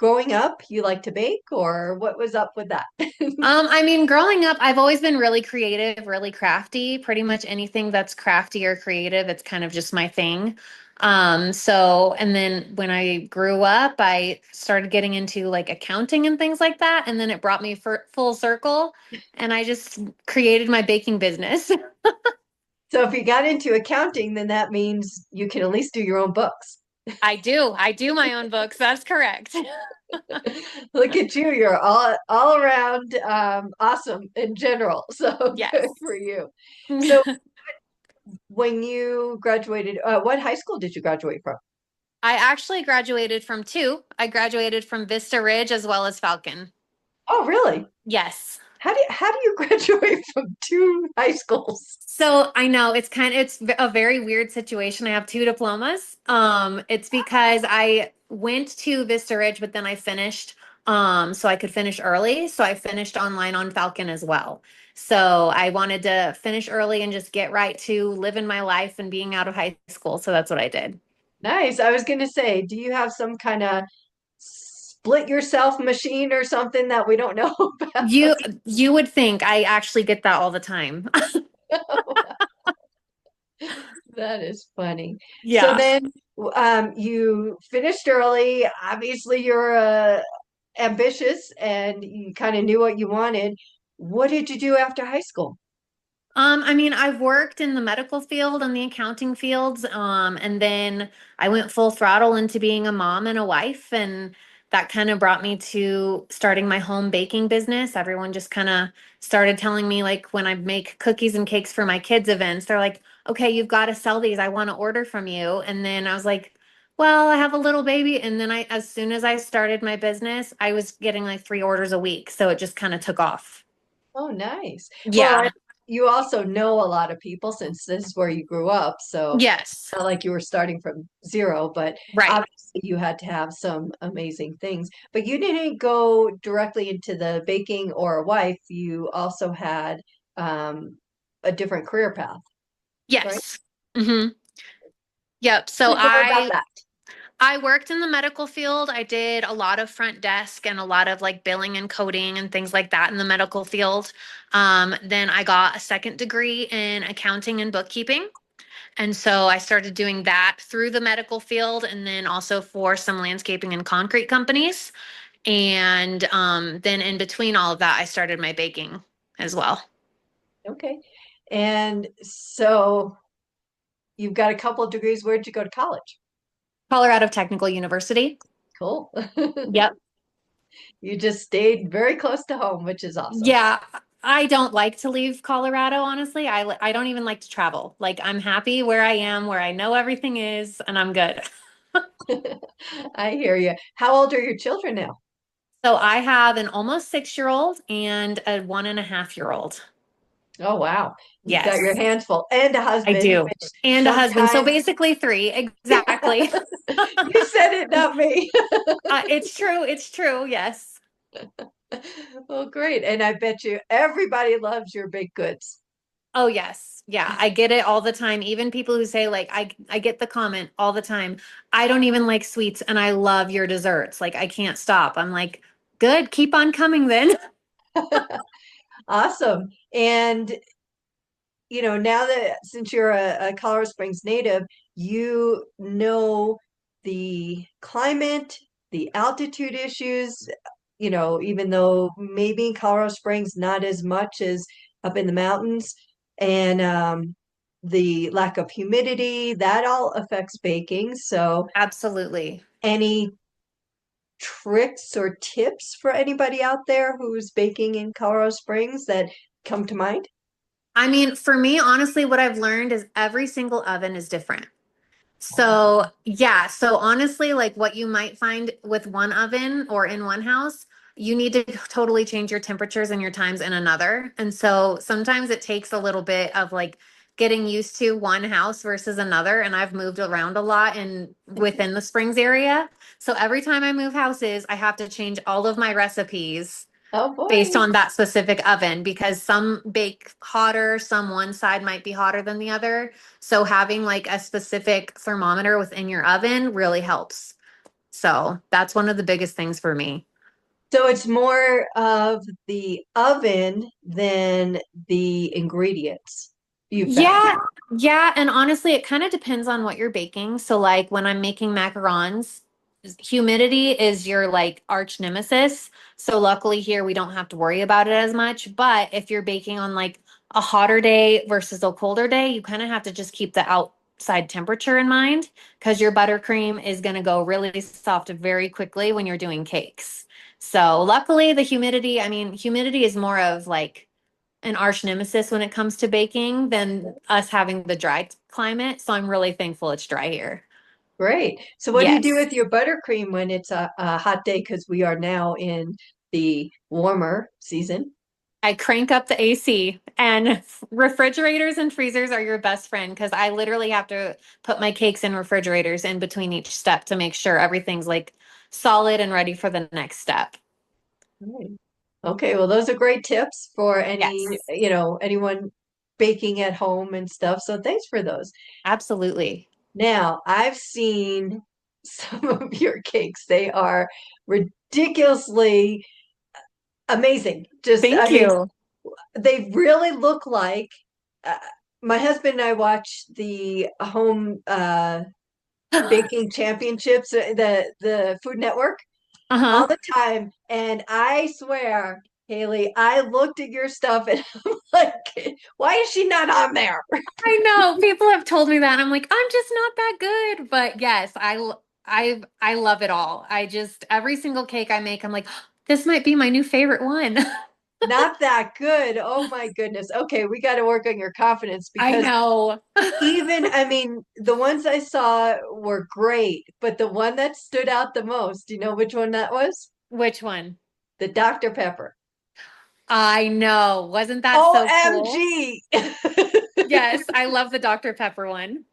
growing up, you like to bake, or what was up with that? I mean, growing up, I've always been really creative, really crafty. Pretty much anything that's crafty or creative, it's kind of just my thing. And then when I grew up, I started getting into like accounting and things like that. And then it brought me for full circle, and I just created my baking business. So if you got into accounting, then that means you can at least do your own books. I do my own books. That's correct. Look at you, you're all around awesome in general. So good Yes. for you. So when you graduated, what high school did you graduate from? I actually graduated from two. I graduated from Vista Ridge as well as Falcon. Oh, really? Yes. How do you graduate from two high schools? So I know it's a very weird situation. I have two diplomas. It's because I went to Vista Ridge, but then I finished so I could finish early. So I finished online on Falcon as well. So I wanted to finish early and just get right to living my life and being out of high school. So that's what I did. Nice. I was going to say, do you have some kind of split yourself machine or something that we don't know about? You you would think I actually get that all the time. That is funny. So Yeah. then you finished early. Obviously, you're ambitious and you kind of knew what you wanted. What did you do after high school? I mean, I've worked in the medical field and the accounting fields, and then I went full throttle into being a mom and a wife, and that kind of brought me to starting my home baking business. Everyone just kind of started telling me, like, when I make cookies and cakes for my kids' events, they're like, "Okay, you've got to sell these. I want to order from you." And then I was like, "Well, I have a little baby," and then as soon as I started my business, I was getting like 3 orders a week, so it just kind of took off. Oh, nice. Well, Yeah. you also know a lot of people since this is where you grew up. So Yes. not like you were starting from zero, but Right. obviously you had to have some amazing things. But you didn't go directly into the baking or a wife. You also had a different career path, right? Yes. hmm Yep. Tell So me more about I that. I worked in the medical field. I did a lot of front desk and a lot of like billing and coding and things like that in the medical field. Then I got a second degree in accounting and bookkeeping. And so I started doing that through the medical field and then also for some landscaping and concrete companies. And then in between all of that, I started my baking as well. Okay. And so you've got a couple of degrees. Where'd you go to college? Colorado Technical University. Cool. Yep. You just stayed very close to home, which is awesome. Yeah, I don't like to leave Colorado, honestly. I don't even like to travel. Like I'm happy where I am, where I know everything is, and I'm good. I hear you. How old are your children now? So I have an almost 6-year-old and a 1.5-year-old. Oh, wow. You've got your Yes, hands full and a I husband, do. which And a husband. So sometimes basically three. Exactly. you said it, not me. It's true. It's true. Yes. Well, great. And I bet you everybody loves your baked goods. Oh, yes. Yeah, I get it all the time. Even people who say like I get the comment all the time. I don't even like sweets and I love your desserts. Like I can't stop. I'm like, "Good, keep on coming then." Awesome. And now that since you're a Colorado Springs native, you know the climate, the altitude issues, even though maybe in Colorado Springs not as much as up in the mountains, and the lack of humidity, that all affects baking. So, Absolutely. any tricks or tips for anybody out there who's baking in Colorado Springs that come to mind? I mean, for me, honestly, what I've learned is every single oven is different. So, yeah. So, honestly, like what you might find with one oven or in one house, you need to totally change your temperatures and your times in another. And so, sometimes it takes a little bit of like getting used to one house versus another. And I've moved around a lot in within the Springs area. So, every time I move houses, I have to change all of my recipes Oh based boy. on that specific oven because some bake hotter, some one side might be hotter than the other. So having like a specific thermometer within your oven really helps. So that's one of the biggest things for me. So it's more of the oven than the ingredients you found. Yeah, yeah, and honestly, it kind of depends on what you're baking. So, like when I'm making macarons, humidity is your like arch nemesis. So, luckily here we don't have to worry about it as much. But if you're baking on like a hotter day versus a colder day, you kind of have to just keep the outside temperature in mind because your buttercream is going to go really soft very quickly when you're doing cakes. So, luckily, the humidity, I mean, humidity is more of like an arch nemesis when it comes to baking than us having the dry climate. So I'm really thankful it's dry here. Great. So what do you do Yes. with your buttercream when it's a hot day? Because we are now in the warmer season. I crank up the AC and refrigerators and freezers are your best friend because I literally have to put my cakes in refrigerators in between each step to make sure everything's like solid and ready for the next step. Right. Okay, well, those are great tips for Yes, anyone baking at home and stuff. So thanks for those. absolutely. Now, I've seen some of your cakes. They are ridiculously amazing. Just, I Thank mean, you. they really look like uh, my husband and I watch the home baking championships, the Food Network, all Uh-huh. the time. And I swear, Halie, I looked at your stuff and I'm like, why is she not on there? I know people have told me that. I'm like, I'm just not that good. But yes, I love it all. I just every single cake I make, I'm like, this might be my new favorite one. Not that good. Oh my goodness. Okay, we got to work on your confidence I because know. I mean, the ones I saw were great, but the one that stood out the most, do you know which one that was? Which one? The Dr. Pepper. I know. Wasn't that so cool? OMG. Yes, I love the Dr. Pepper one.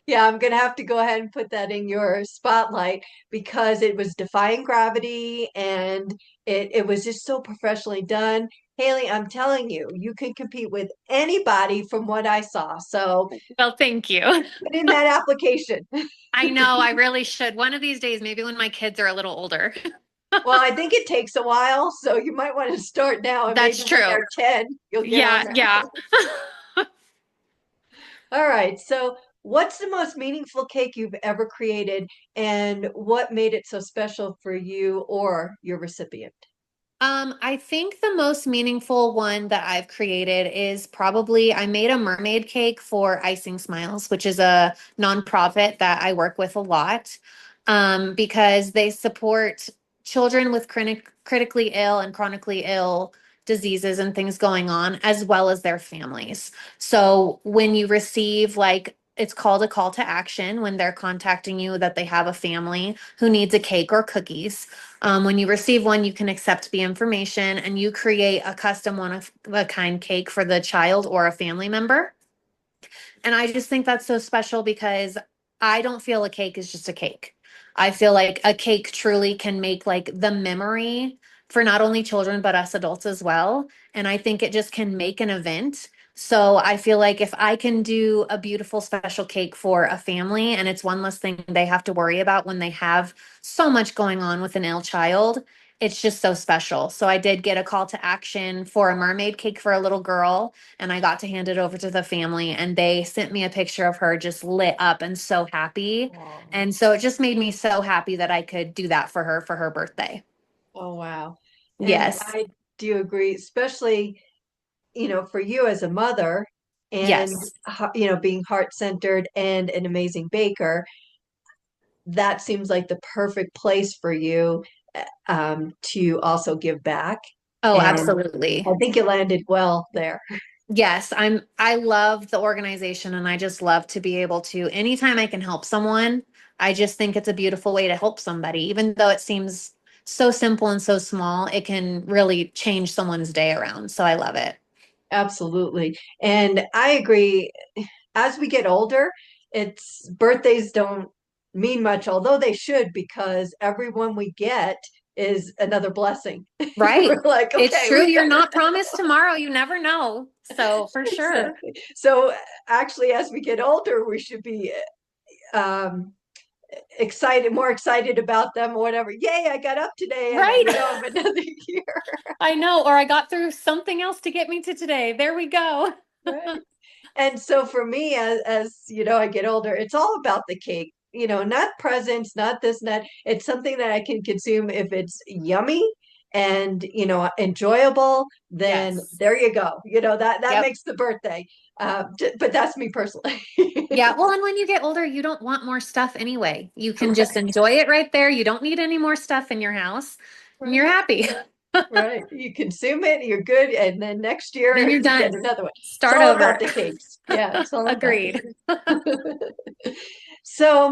Yeah, I'm gonna have to go ahead and put that in your spotlight because it was defying gravity and it was just so professionally done. Halie, I'm telling you, you can compete with anybody from what I saw. So Well, thank you. put in that application. I know, I really should. One of these days, maybe when my kids are a little older. Well, I think it takes a while, so you might want to start now and maybe That's when true. they're 10, you'll get on Yeah, there. yeah. All right. So, what's the most meaningful cake you've ever created and what made it so special for you or your recipient? I think the most meaningful one that I've created is probably I made a mermaid cake for Icing Smiles, which is a nonprofit that I work with a lot, because they support children with critically ill and chronically ill diseases and things going on, as well as their families. So when you receive like it's called a call to action when they're contacting you that they have a family who needs a cake or cookies. When you receive one, you can accept the information and you create a custom one of a kind cake for the child or a family member. And I just think that's so special because I don't feel a cake is just a cake. I feel like a cake truly can make like the memory for not only children, but us adults as well. And I think it just can make an event. So I feel like if I can do a beautiful special cake for a family and it's one less thing they have to worry about when they have so much going on with an ill child, it's just so special. So I did get a call to action for a mermaid cake for a little girl and I got to hand it over to the family and they sent me a picture of her just lit up and so happy. Oh, And so it just made me so happy that I could do that for her birthday. oh wow. And Yes. I do agree, especially, for you as a mother and, Yes. being heart-centered and an amazing baker, that seems like the perfect place for you to also give back. Oh, And I absolutely. think you landed well there. Yes, I love the organization and I just love to be able to anytime I can help someone, I just think it's a beautiful way to help somebody. Even though it seems so simple and so small, it can really change someone's day around. So I love it. Absolutely. And I agree. As we get older, it's birthdays don't mean much, although they should, because everyone we get is another blessing. Right. We're like, It's okay, true. we You're got not promised tomorrow. You never know. So for sure. exactly. So actually, as we get older, we should be um, more excited about them or whatever. Yay, I got up today and Right. I have another year. I know, or I got through something else to get me to today. There we go. Right. And so for me, I get older, it's all about the cake. Not presents, not this, not. It's something that I can consume if it's yummy and enjoyable. Then Yes. there you go. That Yep. makes the birthday. But that's me personally. Yeah. Well, and when you get older, you don't want more stuff anyway. You can just enjoy it right there. You don't need any more stuff in your house, and you're Right. happy. Right. You consume it, you're good, and then next year Then you're you get done. another one. It's Start all about over. the cakes. Yeah, it's all about the Agreed. cakes. So